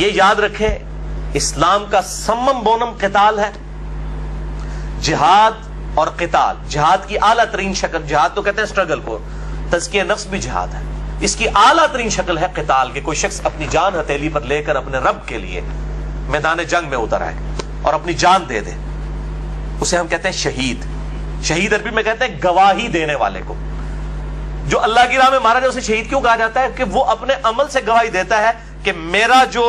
یہ یاد رکھیں اسلام کا سمم بونم قتال ہے. جہاد اور قتال، جہاد کی اعلیٰ ترین شکل، جہاد تو کہتے ہیں اسٹرگل کو، تزکیہ نفس بھی جہاد ہے، اس کی اعلیٰ ترین شکل ہے قتال کہ کوئی شخص اپنی جان ہتھیلی پر لے کر اپنے رب کے لیے میدان جنگ میں اتر آئے اور اپنی جان دے دے. اسے ہم کہتے ہیں شہید. شہید عربی میں کہتے ہیں گواہی دینے والے کو. جو اللہ کی راہ میں مارا جائے اسے شہید کیوں کہا جاتا ہے؟ کہ وہ اپنے عمل سے گواہی دیتا ہے کہ میرا جو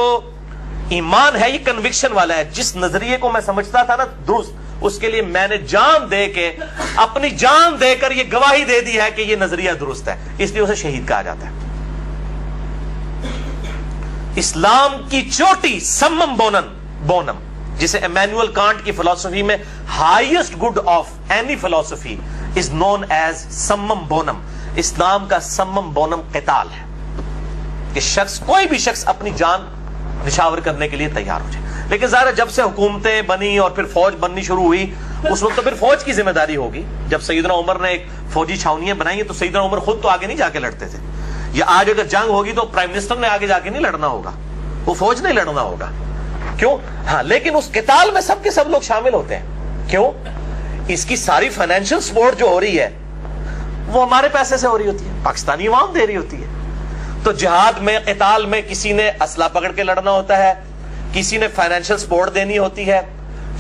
ایمان ہے یہ کنوکشن والا ہے، جس نظریے کو میں سمجھتا تھا نا درست، اس کے لیے میں نے جان دے کے، اپنی جان دے کر یہ گواہی دے دی ہے کہ یہ نظریہ درست ہے، اس لیے اسے شہید کہا جاتا ہے. اسلام کی چوٹی سمم بونم، جسے ایمینوئل کانٹ کی فلسفی میں ہائیسٹ گڈ آف اینی فلسفی از نون ایز سمم بونم. اسلام کا سمم بونم قتال ہے کہ کوئی بھی شخص اپنی جان نشاور کرنے کے لیے تیار ہو جائے. لیکن ظاہر جب سے حکومتیں بنی اور پھر فوج بننی شروع ہوئی، اس وقت تو پھر فوج کی ذمہ داری ہوگی. جب سیدنا عمر نے ایک فوجی چھاونیاں بنائی ہیں تو سیدنا عمر خود تو آگے نہیں جا کے لڑتے تھے. یا آج اگر جنگ ہوگی تو پرائم منسٹر نے آگے جا کے نہیں لڑنا ہوگا، وہ فوج نہیں لڑنا ہوگا. کیوں؟ ہاں، لیکن اس قتال میں سب کے سب لوگ شامل ہوتے ہیں. کیوں؟ اس کی ساری فائنینشل سپورٹ جو ہو رہی ہے وہ ہمارے پیسے سے ہو رہی ہوتی ہے، پاکستانی عوام دے رہی ہوتی ہے. تو جہاد میں، قتال میں کسی نے اسلحہ پکڑ کے لڑنا ہوتا ہے، کسی نے فائنینشل سپورٹ دینی ہوتی ہے.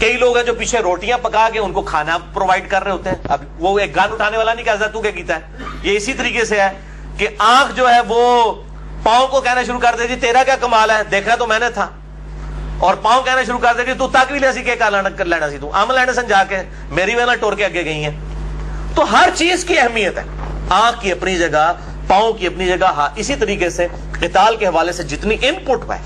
کئی لوگ ہیں جو پیچھے روٹیاں پکا کے ان کو کھانا پرووائڈ کر رہے ہوتے ہیں. اب وہ ایک گن اٹھانے والا نہیں کہتا تو کیا کیتا ہے. یہ اسی طریقے سے ہے کہ آنکھ جو ہے وہ پاؤں کو کہنا شروع کر دے جی تیرا کیا کمال ہے، دیکھا تو میں نے تھا، اور پاؤں کہنا شروع کر دے جی تو تک بھی لیسی کے لینا سی، تو عمل لینے سن جا کے میری وینا ٹور کے آگے گئی ہیں. تو ہر چیز کی اہمیت ہے، آنکھ کی اپنی جگہ، پاؤں کی اپنی جگہ. ہاں، اسی طریقے سے قتال کے حوالے سے جتنی ان پٹ ہے،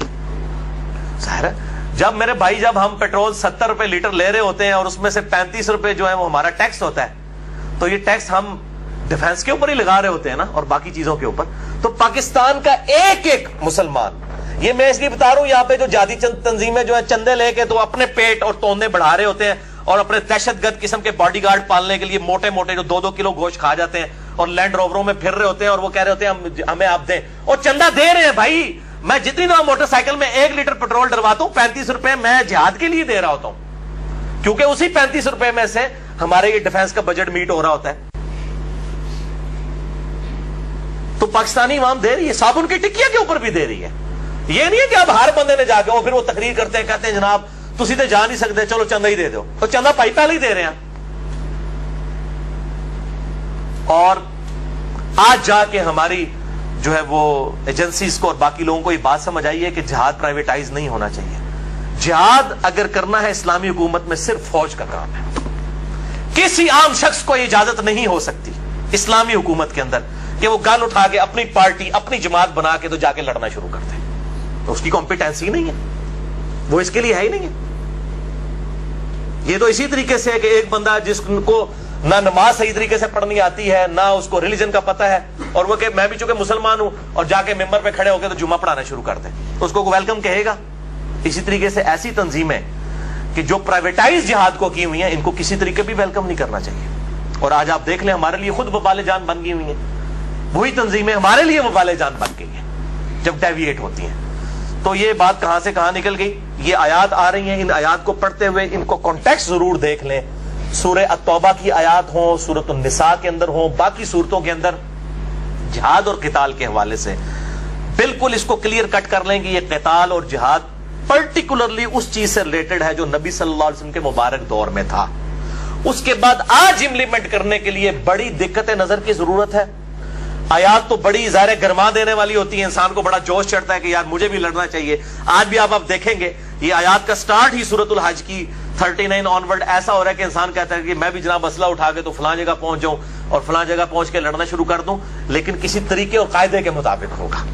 ظاہر ہے جب میرے بھائی جب ہم پیٹرول 70 روپے لیٹر لے رہے ہوتے ہیں اور اس میں سے 35 روپے جو ہے وہ ہمارا ٹیکس ہوتا ہے، تو یہ ٹیکس ہم ڈیفنس کے اوپر ہی لگا رہے ہوتے ہیں نا اور باقی چیزوں کے اوپر. تو پاکستان کا ایک ایک مسلمان، یہ میں اس لیے بتا رہا ہوں، یہاں پہ جو جہادی تنظیمیں جو ہے چندے لے کے تو اپنے پیٹ اور توندے بڑھا رہے ہوتے ہیں اور اپنے دہشت گرد قسم کے باڈی گارڈ پالنے کے لیے موٹے موٹے جو 2-2 کلو گوشت کھا جاتے ہیں اور لینڈ رووروں میں پھر رہے ہوتے ہیں اور وہ کہہ رہے ہوتے ہیں ہمیں آپ دیں، اور چندہ دے رہے ہیں. بھائی میں جتنی دفعہ موٹر سائیکل میں 1 لیٹر پیٹرول ڈرواتا ہوں 35 روپے میں جہاد کے لیے دے رہا ہوتا ہوں، کیونکہ اسی 35 روپے میں سے ہمارے یہ ڈیفنس کا بجٹ میٹ ہو رہا ہوتا ہے. تو پاکستانی عوام دے رہی ہے، صابن کی ٹکیا کے اوپر بھی دے رہی ہے. یہ نہیں ہے کہ اب ہر بندے نے جا کے وہ پھر وہ تقریر کرتے ہیں، کہتے ہیں جناب تسی تے جا نہیں سکتے، چلو چندہ ہی دے دو. تو چندہ پائی پہلے ہی دے رہے ہیں. اور آج جا کے ہماری جو ہے وہ ایجنسیز کو اور باقی لوگوں کو یہ بات سمجھ آئی ہے کہ جہاد پرائیویٹائز نہیں ہونا چاہیے. جہاد اگر کرنا ہے اسلامی حکومت میں صرف فوج کا کام ہے. کسی عام شخص کو اجازت نہیں ہو سکتی اسلامی حکومت کے اندر کہ وہ گن اٹھا کے اپنی پارٹی، اپنی جماعت بنا کے تو جا کے لڑنا شروع کر دے. تو اس کی کمپیٹنسی نہیں ہے، وہ اس کے لیے ہے ہی نہیں ہے. یہ تو اسی طریقے سے ہے کہ ایک بندہ جس کو نہ نماز صحیح طریقے سے پڑھنی آتی ہے، نہ اس کو ریلیجن کا پتہ ہے، اور وہ کہ میں بھی چونکہ مسلمان ہوں، اور جا کے ممبر پہ کھڑے ہو کے تو جمعہ پڑھانا شروع کر دیں، اس کو ویلکم کہے گا. اسی طریقے سے ایسی تنظیمیں کہ جو پرائیویٹائز جہاد کو کی ہوئی ہیں، ان کو کسی طریقے بھی ویلکم نہیں کرنا چاہیے. اور آج آپ دیکھ لیں ہمارے لیے خود وبال جان بن گئی ہوئی ہیں. وہی تنظیمیں ہمارے لیے وبال جان بن گئی ہیں جب ڈیویٹ ہوتی ہیں. تو یہ بات کہاں سے کہاں نکل گئی. یہ آیات آ رہی ہیں، ان آیات کو پڑھتے ہوئے ان کو کانٹیکسٹ ضرور دیکھ لیں. سورہ التوبہ کی آیات ہوں، سورۃ النساء کے اندر ہوں، باقی صورتوں کے اندر جہاد اور قتال کے حوالے سے بالکل اس کو کلیئر کٹ کر لیں کہ یہ قتال اور جہاد پرٹیکولرلی اس چیز سے ریلیٹڈ ہے جو نبی صلی اللہ علیہ وسلم کے مبارک دور میں تھا. اس کے بعد آج امپلیمنٹ کرنے کے لیے بڑی دقت نظر کی ضرورت ہے. آیات تو بڑی ظاہر گرما دینے والی ہوتی ہیں، انسان کو بڑا جوش چڑھتا ہے کہ یار مجھے بھی لڑنا چاہیے. آج بھی آپ دیکھیں گے یہ آیات کا سٹارٹ ہی سورۃ الحج کی 39 آنورڈ ایسا ہو رہا ہے کہ انسان کہتا ہے کہ میں بھی جناب اسلحہ اٹھا کے تو فلاں جگہ پہنچ جاؤں اور فلاں جگہ پہنچ کے لڑنا شروع کر دوں، لیکن کسی طریقے اور قاعدے کے مطابق ہوگا.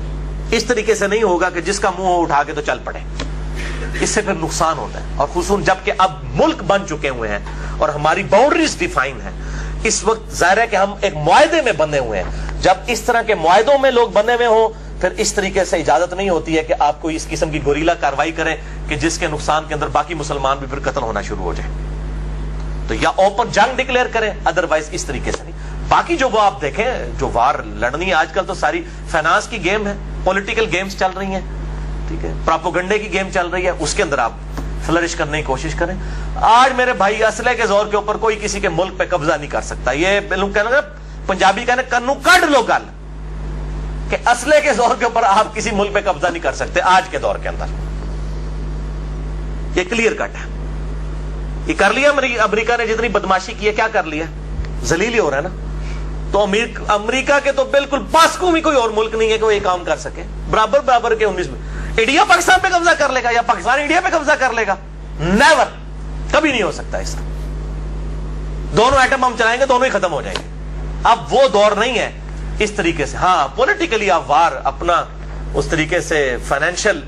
اس طریقے سے نہیں ہوگا کہ جس کا منہ ہو اٹھا کے تو چل پڑے. اس سے پھر نقصان ہوتا ہے. اور خصوصاً جب کہ اب ملک بن چکے ہوئے ہیں اور ہماری باؤنڈریز ڈیفائن ہیں، اس وقت ظاہر ہے کہ ہم ایک معاہدے میں بندھے ہوئے ہیں. جب اس طرح کے معاہدوں میں لوگ بندھے ہوئے ہوں پھر اس طریقے سے اجازت نہیں ہوتی ہے کہ آپ کو اس قسم کی گوریلا کاروائی کریں کہ جس کے نقصان کے اندر باقی مسلمان بھی پھر قتل ہونا شروع ہو جائے. تو یا اوپن جنگ ڈکلیئر کریں، ادروائز اس طریقے سے نہیں. باقی جو وہ آپ دیکھیں جو وار لڑنی ہے آج کل تو ساری فائنانس کی گیم ہے، پولیٹیکل گیمز چل رہی ہیں. ٹھیک ہے, پراپوگنڈے کی گیم چل رہی ہے, اس کے اندر آپ فلرش کرنے کی کوشش کریں. آج میرے بھائی اسلحے کے زور کے اوپر کوئی کسی کے ملک پہ قبضہ نہیں کر سکتا. یہ کہنا پنجابی کہنا کنو کڈ لو گل کہ اسلحے کے زور کے اوپر آپ کسی ملک پہ قبضہ نہیں کر سکتے آج کے دور کے اندر. یہ کلیئر کٹ ہے. یہ کر لیا امریکہ نے جتنی بدماشی کی ہے, کیا کر لیا, ذلیل ہی ہو رہا ہے نا. تو امریکہ کے تو بالکل پاس کو بھی کوئی اور ملک نہیں ہے کہ وہ یہ کام کر سکے. برابر کے 19 میں انڈیا پاکستان پہ قبضہ کر لے گا یا پاکستان انڈیا پہ قبضہ کر لے گا, نیور, کبھی نہیں ہو سکتا ایسا. دونوں ایٹم ہم چلائیں گے, دونوں ہی ختم ہو جائیں گے. اب وہ دور نہیں ہے اس طریقے سے. ہاں پولیٹیکلی آپ وار اپنا اس طریقے سے فائنینشل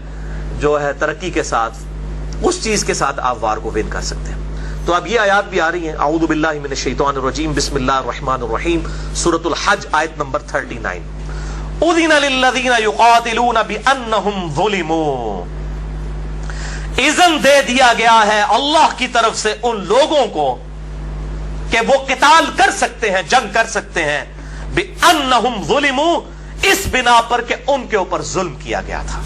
جو ہے ترقی کے ساتھ, اس چیز کے ساتھ آپ وار کو ون کر سکتے ہیں. تو اب یہ آیات بھی آ رہی ہیں. اعوذ باللہ من الشیطان الرجیم, بسم اللہ الرحمن الرحیم, سورۃ الحج آیت نمبر 39. اذن للذین یقاتلون بانہم ظلموا, اذن دے دیا گیا ہے اللہ کی طرف سے ان لوگوں کو کہ وہ قتال کر سکتے ہیں, جنگ کر سکتے ہیں, بانہم ظلموا, اس بنا پر کہ ان کے اوپر ظلم کیا گیا تھا.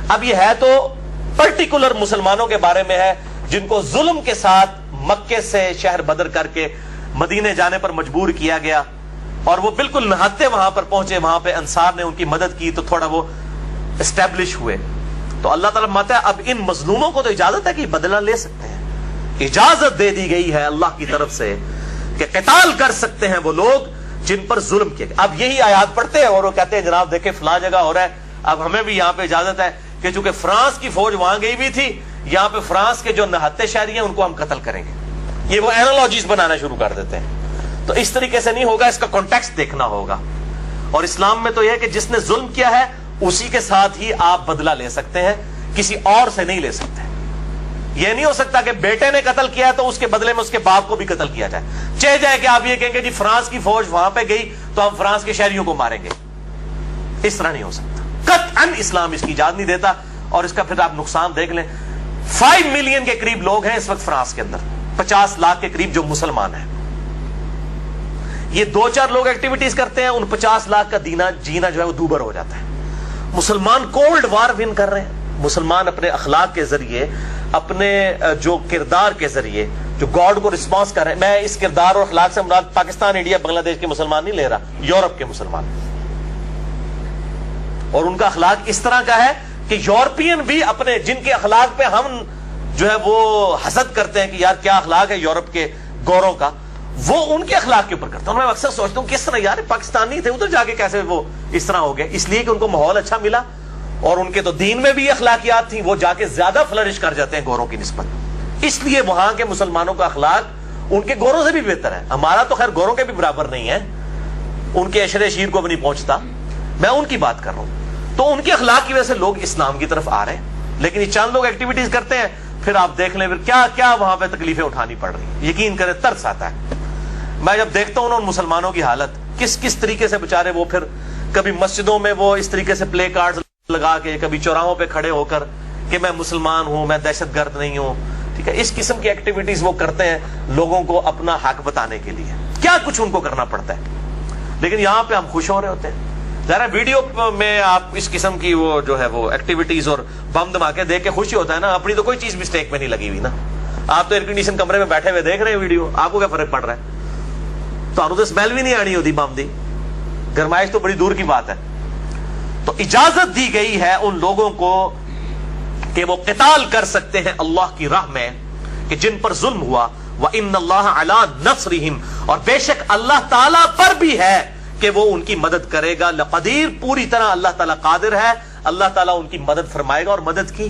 اب یہ ہے تو پرٹیکولر مسلمانوں کے بارے میں ہے جن کو ظلم کے ساتھ مکے سے شہر بدر کر کے مدینے جانے پر مجبور کیا گیا, اور وہ بالکل نہاتے وہاں پر پہنچے, وہاں پہ انصار نے ان کی مدد کی تو تھوڑا وہ اسٹیبلش ہوئے. تو اللہ تعالیٰ ماتا ہے اب ان مظلوموں کو تو اجازت ہے کہ بدلہ لے سکتے ہیں, اجازت دے دی گئی ہے اللہ کی طرف سے کہ قتال کر سکتے ہیں وہ لوگ جن پر ظلم کیا گیا. اب یہی آیات پڑھتے ہیں اور وہ کہتے ہیں جناب دیکھیں فلاں جگہ ہو رہا ہے, اب ہمیں بھی یہاں پہ اجازت ہے کہ چونکہ فرانس کی فوج وہاں گئی بھی تھی, یہاں پہ فرانس کے جو نہاتے شہری ہیں ان کو ہم قتل کریں گے. یہ وہ اینالوجیز بنانا شروع کر دیتے ہیں. تو اس طریقے سے نہیں ہوگا, اس کا کانٹیکسٹ دیکھنا ہوگا. اور اسلام میں تو یہ ہے کہ جس نے ظلم کیا ہے اسی کے ساتھ ہی آپ بدلہ لے سکتے ہیں, کسی اور سے نہیں لے سکتے. یہ نہیں ہو سکتا کہ بیٹے نے قتل کیا ہے تو اس کے بدلے میں اس کے باپ کو بھی قتل کیا جائے. چاہے جائے کہ آپ یہ کہیں گے جی فرانس کی فوج وہاں پہ گئی تو ہم فرانس کے شہریوں کو ماریں گے, اس طرح نہیں ہو سکتا. قطعاً اسلام اس کی اجازت نہیں دیتا. اور اس کا پھر آپ نقصان دیکھ لیں, 5 ملین کے قریب لوگ ہیں اس وقت فرانس کے اندر, 50 لاکھ کے قریب جو مسلمان ہیں. یہ 2-4 لوگ ایکٹیویٹیز کرتے ہیں, ان 50 لاکھ کا جینا جو ہے وہ دوبر ہو جاتا ہے. مسلمان کولڈ وار ون کر رہے ہیں. مسلمان اپنے اخلاق کے ذریعے, اپنے جو کردار کے ذریعے جو گاڈ کو رسپانس کر رہے ہیں. میں اس کردار اور اخلاق سے مراد پاکستان, انڈیا, بنگلہ دیش کے مسلمان نہیں لے رہا, یورپ کے مسلمان. اور ان کا اخلاق اس طرح کا ہے کہ یورپین بھی اپنے, جن کے اخلاق پہ ہم جو ہے وہ حسد کرتے ہیں کہ یار کیا اخلاق ہے یورپ کے گوروں کا, وہ ان کے اخلاق کے اوپر کرتا ہوں. میں اکثر سوچتا ہوں کس طرح یار پاکستانی تھے ادھر جا کے کیسے وہ اس طرح ہو گئے. اس لیے کہ ان کو ماحول اچھا ملا اور ان کے تو دین میں بھی اخلاقیات تھیں, وہ جا کے زیادہ فلرش کر جاتے ہیں گوروں کی نسبت. اس لیے وہاں کے مسلمانوں کا اخلاق ان کے گوروں سے بھی بہتر ہے. ہمارا تو خیر گوروں کے بھی برابر نہیں ہے, ان کے عشرے شیر کو بھی نہیں پہنچتا, میں ان کی بات کر رہا ہوں. تو ان کے اخلاق کی وجہ سے لوگ اسلام کی طرف آ رہے ہیں. لیکن یہ چند لوگ ایکٹیویٹیز کرتے ہیں, پھر آپ دیکھ لیں پھر کیا کیا وہاں پہ تکلیفیں اٹھانی پڑ رہی ہیں. یقین کریں ترس آتا ہے. میں جب دیکھتا ہوں ان مسلمانوں کی حالت, کس طریقے سے بےچارے وہ پھر کبھی مسجدوں میں وہ اس طریقے سے پلے کارڈ لگا کے, کبھی چوراہوں پہ کھڑے ہو کر کہ میں مسلمان ہوں, میں دہشت گرد نہیں ہوں, ٹھیک ہے, اس قسم کی ایکٹیویٹیز وہ کرتے ہیں لوگوں کو اپنا حق بتانے کے لیے. کیا کچھ ان کو کرنا پڑتا ہے, لیکن یہاں پہ ہم خوش ہو رہے ہوتے ہیں. ذرا ویڈیو میں آپ اس قسم کی وہ جو ہے وہ ایکٹیویٹیز اور بم دھماکے دیکھ کے خوشی ہوتا ہے نا, اپنی تو کوئی چیز مسٹیک میں نہیں لگی ہوئی نا. آپ تو ایئر کنڈیشن کمرے میں بیٹھے ہوئے دیکھ رہے ہیں ویڈیو, آپ کو کیا فرق پڑ رہا ہے؟ تو اسمیل بھی نہیں آنی ہوتی بم دی, گرمائش تو بڑی دور کی بات ہے. تو اجازت دی گئی ہے ان لوگوں کو کہ وہ قتال کر سکتے ہیں اللہ کی راہ میں کہ جن پر ظلم ہوا. وَإِنَّ اللَّهَ عَلَىٰ نَصْرِهِمْ, اور بے شک اللہ تعالیٰ پر بھی ہے کہ وہ ان کی مدد کرے گا. لقدیر, پوری طرح اللہ تعالیٰ قادر ہے, اللہ تعالیٰ ان کی مدد فرمائے گا. اور مدد کی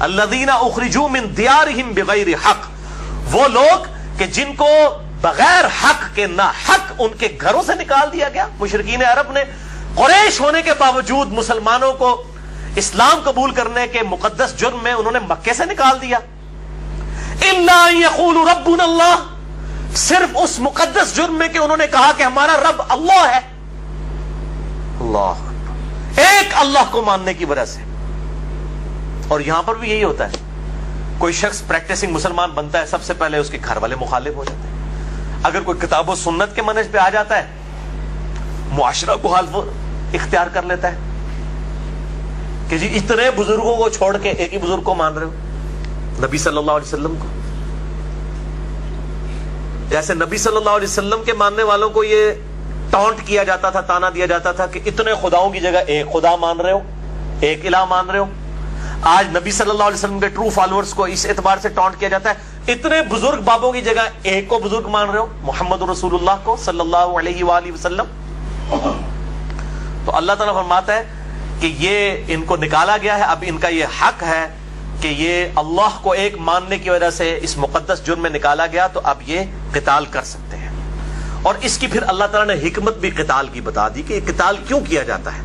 الَّذِينَ أُخْرِجُوا مِن دِيَارِهِمْ بِغَيْرِ حق, وہ لوگ کہ جن کو بغیر حق کے, نہ حق ان کے گھروں سے نکال دیا گیا. مشرکین عرب نے قریش ہونے کے باوجود مسلمانوں کو اسلام قبول کرنے کے مقدس جرم میں انہوں نے مکے سے نکال دیا. الا ان يقولوا ربنا اللہ, صرف اس مقدس جرم میں کہ انہوں نے کہا کہ ہمارا رب اللہ ہے. اللہ, ایک اللہ کو ماننے کی وجہ سے. اور یہاں پر بھی یہی ہوتا ہے, کوئی شخص پریکٹسنگ مسلمان بنتا ہے, سب سے پہلے اس کے گھر والے مخالف ہو جاتے ہیں. اگر کوئی کتاب و سنت کے منہج پہ آ جاتا ہے, معاشرہ کو حال وہ اختیار کر لیتا ہے کہ جی اتنے بزرگوں کو چھوڑ کے ایک ہی بزرگ کو مان رہے ہو، نبی صلی اللہ علیہ وسلم کو؟ جیسے نبی صلی اللہ علیہ وسلم کے ماننے والوں کو یہ ٹانٹ کیا جاتا تھا، تانا دیا جاتا تھا کہ اتنے خداؤں کی جگہ ایک خدا مان رہے ہو، ایک الہ مان رہے ہو. آج نبی صلی اللہ علیہ وسلم کے ٹرو فالوورز کو اس اعتبار سے ٹانٹ کیا جاتا ہے اتنے بزرگ بابوں کی جگہ ایک کو بزرگ مان رہے ہو، محمد رسول اللہ کو صلی اللہ علیہ وآلہ وسلم. تو اللہ تعالیٰ فرماتا ہے کہ یہ ان کو نکالا گیا ہے، اب ان کا یہ حق ہے کہ یہ اللہ کو ایک ماننے کی وجہ سے اس مقدس جرم میں نکالا گیا، تو اب یہ قتال کر سکتے ہیں. اور اس کی پھر اللہ تعالیٰ نے حکمت بھی قتال کی بتا دی کہ یہ قتال کیوں کیا جاتا ہے.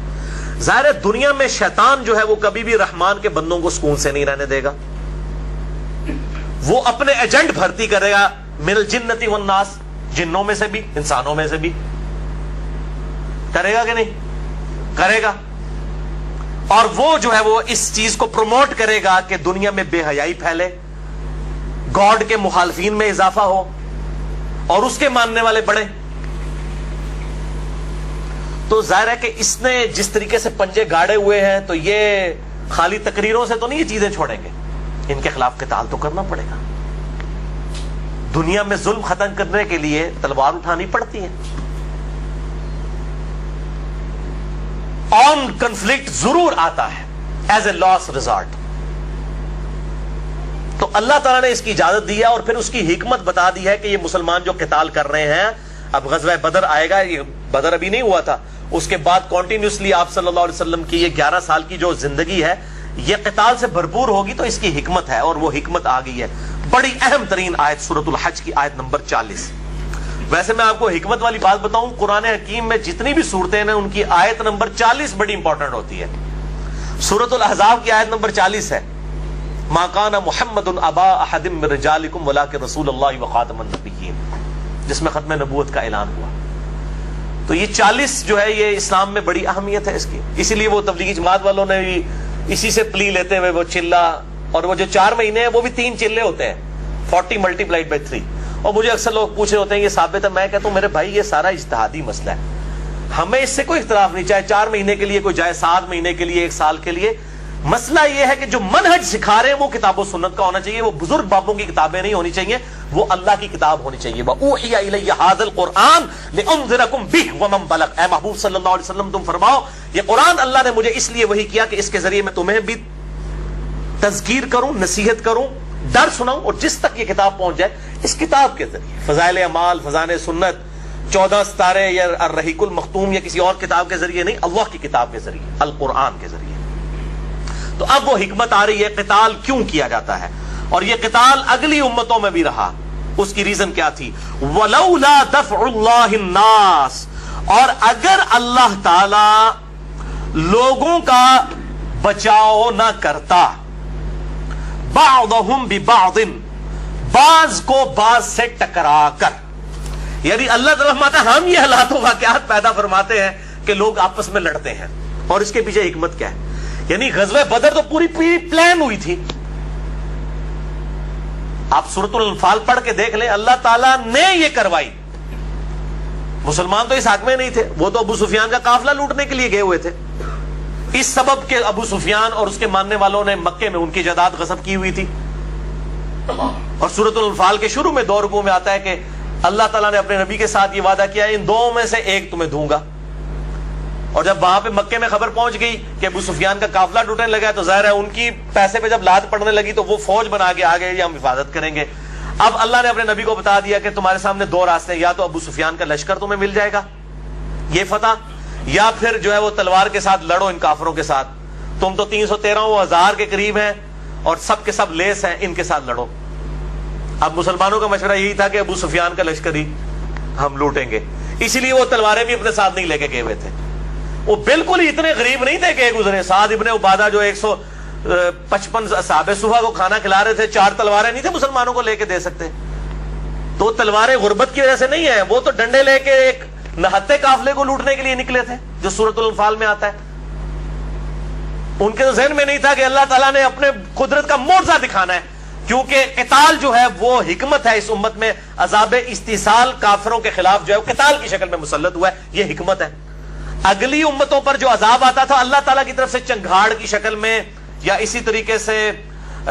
ظاہر ہے دنیا میں شیطان جو ہے وہ کبھی بھی رحمان کے بندوں کو سکون سے نہیں رہنے دے گا، وہ اپنے ایجنٹ بھرتی کرے گا من الجنتی والناس، جنوں میں سے بھی انسانوں میں سے بھی. کرے گا کہ نہیں کرے گا؟ اور وہ جو ہے وہ اس چیز کو پروموٹ کرے گا کہ دنیا میں بے حیائی پھیلے، گاڈ کے مخالفین میں اضافہ ہو اور اس کے ماننے والے بڑھے. تو ظاہر ہے کہ اس نے جس طریقے سے پنجے گاڑے ہوئے ہیں تو یہ خالی تقریروں سے تو نہیں یہ چیزیں چھوڑیں گے، ان کے خلاف قتال تو کرنا پڑے گا. دنیا میں ظلم ختم کرنے کے لیے تلوار اٹھانی پڑتی ہے. آن کنفلکٹ ضرور آتا ہے ایز اے لاس ریزارٹ. تو اللہ تعالیٰ نے اس کی اجازت دی ہے اور پھر اس کی حکمت بتا دی ہے کہ یہ مسلمان جو قتال کر رہے ہیں، اب غزوہ بدر آئے گا، یہ بدر ابھی نہیں ہوا تھا، اس کے بعد کنٹینیوسلی آپ صلی اللہ علیہ وسلم کی یہ 11 سال کی جو زندگی ہے یہ قتال سے بھرپور ہوگی. تو اس کی حکمت ہے اور وہ حکمت آ گئی ہے. بڑی اہم ترین آیت سورۃ الحج کی آیت نمبر 40. ویسے میں آپ کو حکمت والی بات بتاؤں، قرآن حکیم میں جتنی بھی صورتیں ہیں ان کی آیت نمبر 40 بڑی امپورٹنٹ ہوتی ہے. سورۃ الاحزاب کی آیت نمبر 40 ہے ما کان محمد ابا احد من رجالکم ولکن رسول اللہ وخاتم النبیین، جس میں ختم نبوت کا اعلان ہوا. تو یہ 40 جو ہے یہ اسلام میں بڑی اہمیت ہے اس کی. اسی لیے وہ تبلیغی جماعت والوں نے بھی اسی سے پلی لیتے ہوئے وہ چلہ، اور وہ جو 4 مہینے ہیں وہ بھی 3 چلے ہوتے ہیں، 40 ملٹیپلائڈ بائی 3. اور مجھے اکثر لوگ پوچھ رہے ہوتے ہیں یہ ثابت ہے، میں کہتا ہوں میرے بھائی یہ سارا اجتہادی مسئلہ ہے، ہمیں اس سے کوئی اختلاف نہیں، چاہے 4 مہینے کے لیے کوئی جائے 7 مہینے کے لیے 1 سال کے لیے. مسئلہ یہ ہے کہ جو منہج سکھا رہے ہیں وہ کتاب و سنت کا ہونا چاہیے، وہ بزرگ بابوں کی کتابیں نہیں ہونی چاہیے، وہ اللہ کی کتاب ہونی چاہیے. وَأُوحِيَ إِلَيَّ هَذَا الْقُرْآنُ لِأُنذِرَكُم بِهِ وَمَن بَلَغَ. اے محبوب صلی اللہ علیہ وسلم تم فرماؤ یہ قرآن اللہ نے مجھے اس لیے وحی کیا کہ اس کے ذریعے میں تمہیں بھی تذکیر کروں، نصیحت کروں، ڈر سناؤں، اور جس تک یہ کتاب پہنچ جائے اس کتاب کے ذریعے. فضائل اعمال، فضائل سنت، 14 ستارے یا الرحیق المختوم یا کسی اور کتاب کے ذریعے نہیں، اللہ کی کتاب کے ذریعے، القرآن کے ذریعے. تو اب وہ حکمت آ رہی ہے قتال کیوں کیا جاتا ہے، اور یہ قتال اگلی امتوں میں بھی رہا. اس کی ریزن کیا تھی؟ وَلَوْلَا دَفْعُ اللَّهِ النَّاسِ، اور اگر اللہ تعالی لوگوں کا بچاؤ نہ کرتا، بَعْضَهُمْ بِبَعْضٍ، بعض کو بعض سے ٹکرا کر، یعنی اللہ تعالیٰ فرماتا ہے ہم یہ حالات و واقعات پیدا فرماتے ہیں کہ لوگ آپس میں لڑتے ہیں. اور اس کے پیچھے حکمت کیا ہے؟ یعنی غزوہ بدر تو پوری پلان ہوئی تھی. آپ سورۃ الانفال پڑھ کے دیکھ لیں، اللہ تعالیٰ نے یہ کروائی. مسلمان تو اس حق میں نہیں تھے، وہ تو ابو سفیان کا قافلہ لوٹنے کے لیے گئے ہوئے تھے. اس سبب کے ابو سفیان اور اس کے ماننے والوں نے مکے میں ان کی جائیداد غصب کی ہوئی تھی. اور سورۃ الانفال کے شروع میں 2 رکوع میں آتا ہے کہ اللہ تعالیٰ نے اپنے نبی کے ساتھ یہ وعدہ کیا ان 2 میں سے ایک تمہیں دوں گا. اور جب وہاں پہ مکے میں خبر پہنچ گئی کہ ابو سفیان کا قافلہ ٹوٹنے لگا تو ظاہر ہے ان کی پیسے پہ جب لات پڑنے لگی تو وہ فوج بنا کے آگے ہم حفاظت کریں گے. اب اللہ نے اپنے نبی کو بتا دیا کہ تمہارے سامنے 2 راستے ہیں، یا تو ابو سفیان کا لشکر تمہیں مل جائے گا یہ فتح، یا پھر جو ہے وہ تلوار کے ساتھ لڑو ان کافروں کے ساتھ. تم تو 313,000 کے قریب ہیں اور سب کے سب لیس ہیں، ان کے ساتھ لڑو. اب مسلمانوں کا مشورہ یہی تھا کہ ابو سفیان کا لشکر ہی ہم لوٹیں گے، اسی لیے وہ تلواریں بھی اپنے ساتھ نہیں لے کے گئے ہوئے تھے. وہ بالکل ہی اتنے غریب نہیں تھے کہ گزرے. سعد ابن عبادہ جو 155 اصحاب صفہ کو کھانا کھلا رہے تھے، 4 تلواریں نہیں تھے مسلمانوں کو لے کے دے سکتے. تو تلواریں غربت کی وجہ سے نہیں ہیں، وہ تو ڈنڈے لے کے ایک نہتے قافلے کو لوٹنے کے لیے نکلے تھے جو سورۃ الانفال میں آتا ہے. ان کے تو ذہن میں نہیں تھا کہ اللہ تعالیٰ نے اپنے قدرت کا معجزہ دکھانا ہے، کیونکہ قتال جو ہے وہ حکمت ہے. اس امت میں عذاب استحصال کافروں کے خلاف جو ہے وہ قتال کی شکل میں مسلط ہوا ہے، یہ حکمت ہے. اگلی امتوں پر جو عذاب آتا تھا اللہ تعالیٰ کی طرف سے چنگھاڑ کی شکل میں یا اسی طریقے سے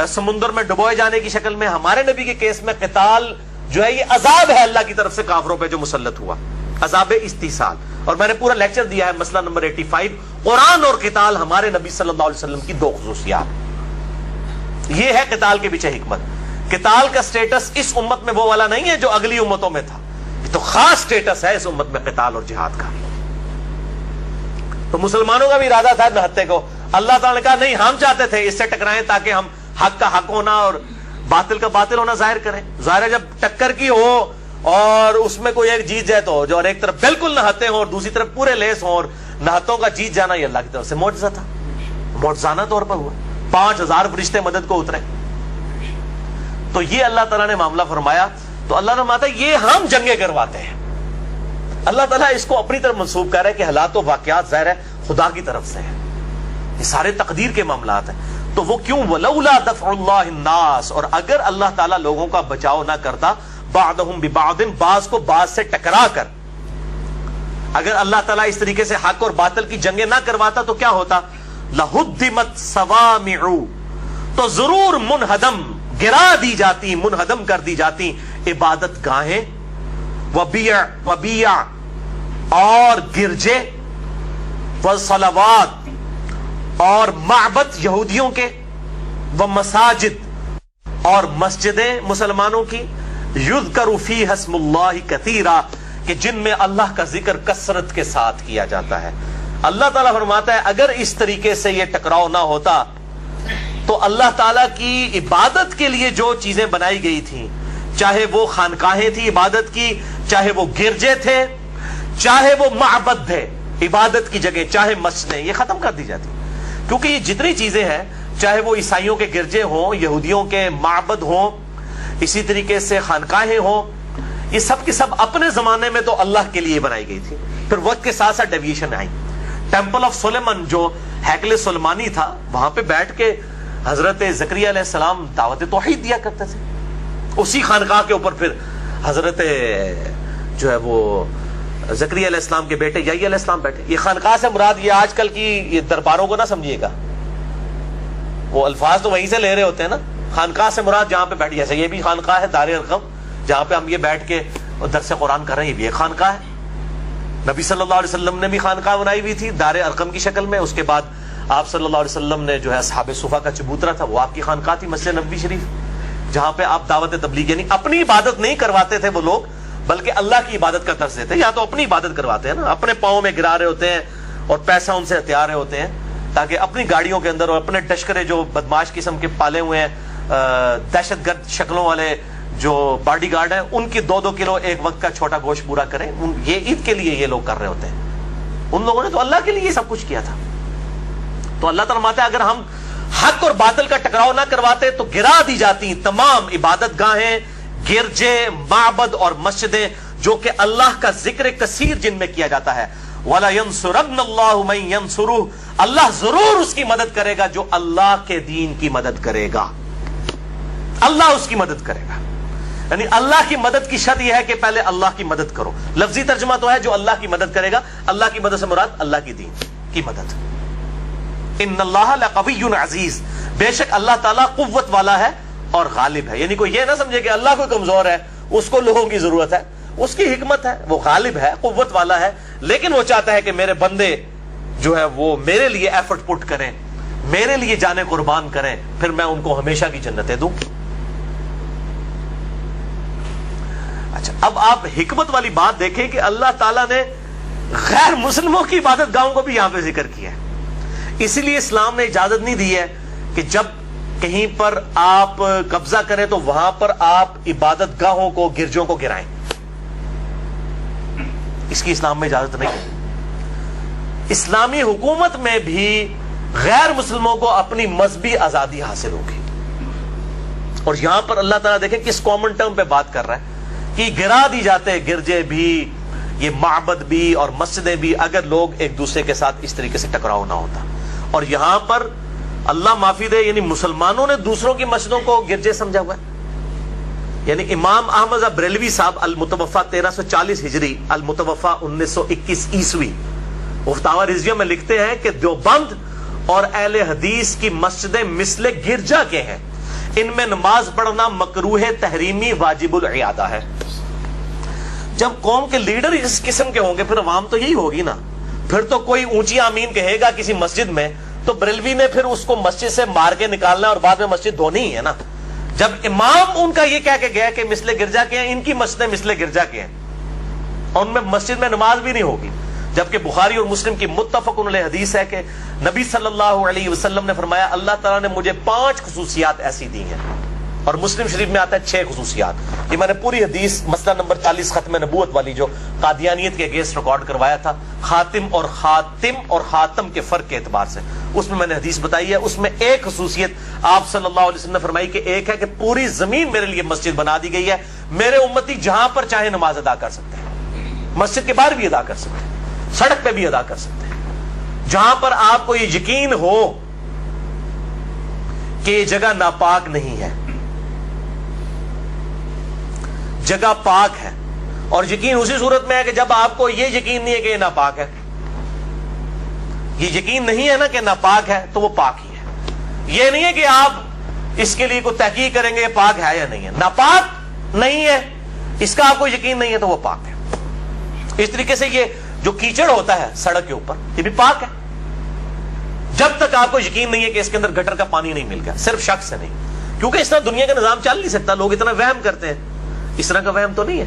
سمندر میں ڈبوئے جانے کی شکل میں، ہمارے نبی کے کیس میں قتال جو ہے یہ عذاب ہے اللہ کی طرف سے کافروں پہ جو مسلط ہوا، عذاب استیصال. اور میں نے پورا لیکچر دیا ہے مسئلہ نمبر 85، قرآن اور قتال ہمارے نبی صلی اللہ علیہ وسلم کی دو خصوصیات. یہ ہے قتال کے پیچھے حکمت. قتال کا سٹیٹس اس امت میں وہ والا نہیں ہے جو اگلی امتوں میں تھا، یہ تو خاص سٹیٹس ہے اس امت میں قتال اور جہاد کا. تو مسلمانوں کا بھی ارادہ تھا نہتے کو، اللہ تعالیٰ نے کہا نہیں، ہم چاہتے تھے اس سے ٹکرائیں تاکہ ہم حق کا حق ہونا اور باطل کا باطل ہونا ظاہر کریں. ظاہر ہے جب ٹکر کی ہو اور اس میں کوئی ایک جیت جائے تو جو، اور ایک طرف بالکل نہتے ہوں اور دوسری طرف پورے لیس ہوں، اور نہتوں کا جیت جانا یہ اللہ کی طرف سے معجزہ تھا، معجزانہ طور پر ہوا. 5000 فرشتے مدد کو اترے. تو یہ اللہ تعالیٰ نے معاملہ فرمایا. تو اللہ نے فرماتا ہے یہ ہم جنگیں کرواتے ہیں. اللہ تعالیٰ اس کو اپنی طرف منسوب کر رہا ہے کہ حالات و واقعات ظاہر ہے خدا کی طرف سے ہیں، یہ سارے تقدیر کے معاملات ہیں. تو وہ کیوں؟ وَلَوْلَا دَفْعُ اللَّهِ النَّاسِ، اور اگر اللہ تعالیٰ لوگوں کا بچاؤ نہ کرتا، بَعْضَهُمْ بِبَعْضٍ، بعض کو بعض سے ٹکرا کر، اگر اللہ تعالیٰ اس طریقے سے حق اور باطل کی جنگیں نہ کرواتا تو کیا ہوتا؟ لَهُدِّمَتْ صَوَامِعُ، تو ضرور منہدم، گرا دی جاتی، منہدم کر دی جاتی عبادت گاہیں، وبیع اور گرجے، وصلوات اور معبد یہودیوں کے، ومساجد اور مسجدیں مسلمانوں کی، یذکر فیہا اسم اللہ کثیرا، کہ جن میں اللہ کا ذکر کثرت کے ساتھ کیا جاتا ہے. اللہ تعالیٰ فرماتا ہے اگر اس طریقے سے یہ ٹکراؤ نہ ہوتا تو اللہ تعالیٰ کی عبادت کے لیے جو چیزیں بنائی گئی تھیں، چاہے وہ خانقاہیں تھی عبادت کی، چاہے وہ گرجے تھے، چاہے وہ معبد تھے عبادت کی جگہ، چاہے مسجدیں، یہ ختم کر دی جاتی. کیونکہ یہ جتنی چیزیں ہیں، چاہے وہ عیسائیوں کے گرجے ہوں، یہودیوں کے معبد ہوں، اسی طریقے سے خانقاہیں ہوں، یہ سب کے سب اپنے زمانے میں تو اللہ کے لیے بنائی گئی تھی. پھر وقت کے ساتھ ساتھ ڈیویشن آئی. ٹیمپل آف سلیمان جو ہیکل سلیمانی تھا، وہاں پہ بیٹھ کے حضرت زکریا علیہ السلام دعوت توحید دیا کرتے تھے. اسی خانقاہ کے اوپر پھر حضرت جو ہے وہ زکریا علیہ السلام کے بیٹے یحییٰ علیہ السلام بیٹھے. یہ خانقاہ سے مراد یہ آج کل کی یہ درباروں کو نہ سمجھیے گا، وہ الفاظ تو وہیں سے لے رہے ہوتے ہیں نا. خانقاہ سے مراد جہاں پہ بیٹھ، جیسے یہ بھی خانقاہ ہے دار ارقم جہاں پہ ہم یہ بیٹھ کے درس قرآن کر رہے ہیں، یہ بھی ایک خانقاہ ہے. نبی صلی اللہ علیہ وسلم نے بھی خانقاہ بنائی ہوئی تھی دار ارقم کی شکل میں. اس کے بعد آپ صلی اللہ علیہ وسلم نے جو ہے اصحاب صفا کا چبوترا تھا، وہ آپ کی خانقاہ تھی مسجد نبوی شریف، جہاں پہ آپ دعوت تبلیغ، یعنی اپنی عبادت نہیں کرواتے تھے وہ لوگ، بلکہ اللہ کی عبادت کا درس دیتے. یا تو اپنی عبادت کرواتے ہیں نا، اپنے پاؤں میں گرا رہے ہوتے ہیں اور پیسہ ان سے ہتھیار رہے ہوتے ہیں تاکہ اپنی گاڑیوں کے اندر، اور اپنے ٹشکرے جو بدماش قسم کے پالے ہوئے ہیں دہشت گرد شکلوں والے جو باڈی گارڈ ہیں، ان کی 2-2 کلو ایک وقت کا چھوٹا گوشت پورا کریں. یہ عید کے لیے یہ لوگ کر رہے ہوتے ہیں. ان لوگوں نے تو اللہ کے لیے یہ سب کچھ کیا تھا. تو اللہ تعالیٰ فرماتا ہے اگر ہم حق اور باطل کا ٹکراؤ نہ کرواتے تو گرا دی جاتی تمام عبادت گاہیں، گرجے، معبد اور مسجدیں جو کہ اللہ کا ذکر کثیر جن میں کیا جاتا ہے. وَلَا يَنْصُرَنَّ اللَّهُ مَن يَنْصُرُهُ، اللہ ضرور اس کی مدد کرے گا جو اللہ کے دین کی مدد کرے گا. اللہ اس کی مدد کرے گا. یعنی اللہ کی مدد کی شرط یہ ہے کہ پہلے اللہ کی مدد کرو. لفظی ترجمہ تو ہے جو اللہ کی مدد کرے گا. اللہ کی مدد سے مراد اللہ کی دین کی مدد. ان اللہ لقوی عزیز، بے شک اللہ تعالیٰ قوت والا ہے اور غالب ہے. یعنی کوئی یہ نہ سمجھے کہ اللہ کوئی کمزور ہے، اس کو لوگوں کی ضرورت ہے. اس کی حکمت ہے، وہ غالب ہے، قوت والا ہے، لیکن وہ چاہتا ہے کہ میرے بندے جو ہے وہ میرے لیے ایفرٹ پٹ کریں، میرے لیے جانے قربان کریں، پھر میں ان کو ہمیشہ کی جنتیں دوں. اچھا، اب آپ حکمت والی بات دیکھیں کہ اللہ تعالیٰ نے غیر مسلموں کی عبادت گاہوں کو بھی یہاں پہ ذکر کیا ہے. اسی لیے اسلام نے اجازت نہیں دی ہے کہ جب کہیں پر آپ قبضہ کریں تو وہاں پر آپ عبادت گاہوں کو، گرجوں کو گرائیں. اس کی اسلام میں اجازت نہیں ہے. اسلامی حکومت میں بھی غیر مسلموں کو اپنی مذہبی آزادی حاصل ہوگی. اور یہاں پر اللہ تعالیٰ دیکھیں کس کامن ٹرم پہ بات کر رہا ہے کہ گرا دی جاتے گرجے بھی، یہ معبد بھی اور مسجدیں بھی، اگر لوگ ایک دوسرے کے ساتھ اس طریقے سے ٹکراؤ نہ ہوتا. اور یہاں پر اللہ معافی دے، یعنی مسلمانوں نے دوسروں کی مسجدوں کو گرجے سمجھا ہوا ہے. یعنی امام احمد بریلوی صاحب المتوفا 1340 ہجری، المتوفا 1921 عیسوی، فتاوی رضویہ میں لکھتے ہیں کہ دیوبند اور اہل حدیث کی مسجدیں مثل گرجا کے ہیں، ان میں نماز پڑھنا مکروہ تحریمی واجب العیادہ ہے۔ جب قوم کے لیڈر اس قسم کے ہوں گے پھر عوام تو یہی ہوگی نا، پھر تو کوئی اونچی آمین کہے گا کسی مسجد میں تو بریلوی نے پھر اس کو مسجد سے مار کے نکالنا اور بعد میں مسجد دھونی ہی ہے نا۔ جب امام ان کا یہ کہہ کے گیا کہ مثل گرجا کے ہیں، ان کی مسجدیں مثل گرجا کے ہیں اور ان میں مسجد میں نماز بھی نہیں ہوگی، جبکہ بخاری اور مسلم کی متفق علیہ حدیث ہے کہ نبی صلی اللہ علیہ وسلم نے فرمایا اللہ تعالیٰ نے مجھے 5 خصوصیات ایسی دی ہیں، اور مسلم شریف میں آتا ہے 6 خصوصیات۔ یہ میں نے پوری حدیث مسئلہ نمبر 40 ختم نبوت والی جو قادیانیت کے اگینسٹ ریکارڈ کروایا تھا، خاتم اور خاتم کے فرق کے اعتبار سے، اس میں نے حدیث بتائی ہے۔ اس میں ایک خصوصیت آپ صلی اللہ علیہ وسلم نے فرمائی کہ ایک ہے کہ پوری زمین میرے لیے مسجد بنا دی گئی ہے، میرے امتی جہاں پر چاہے نماز ادا کر سکتے ہیں، مسجد کے باہر بھی ادا کر سکتے ہیں، سڑک پہ بھی ادا کر سکتے ہیں، جہاں پر آپ کو یہ یقین ہو کہ یہ جگہ ناپاک نہیں ہے، جگہ پاک ہے۔ اور یقین اسی صورت میں ہے کہ جب آپ کو یہ یقین نہیں ہے کہ یہ ناپاک ہے، یہ یقین نہیں ہے نا کہ ناپاک ہے تو وہ پاک ہی ہے۔ یہ نہیں ہے کہ آپ اس کے لیے کوئی تحقیق کریں گے پاک ہے یا نہیں ہے، ناپاک نہیں ہے اس کا آپ کو یقین نہیں ہے تو وہ پاک ہے۔ اس طریقے سے یہ جو کیچڑ ہوتا ہے سڑک کے اوپر یہ بھی پاک ہے، جب تک آپ کو یقین نہیں ہے کہ اس کے اندر گٹر کا پانی نہیں مل گیا، صرف شک سے نہیں، کیونکہ اس طرح دنیا کا نظام چل نہیں سکتا، لوگ اتنا وہم کرتے ہیں، اس طرح کا وہم تو نہیں ہے۔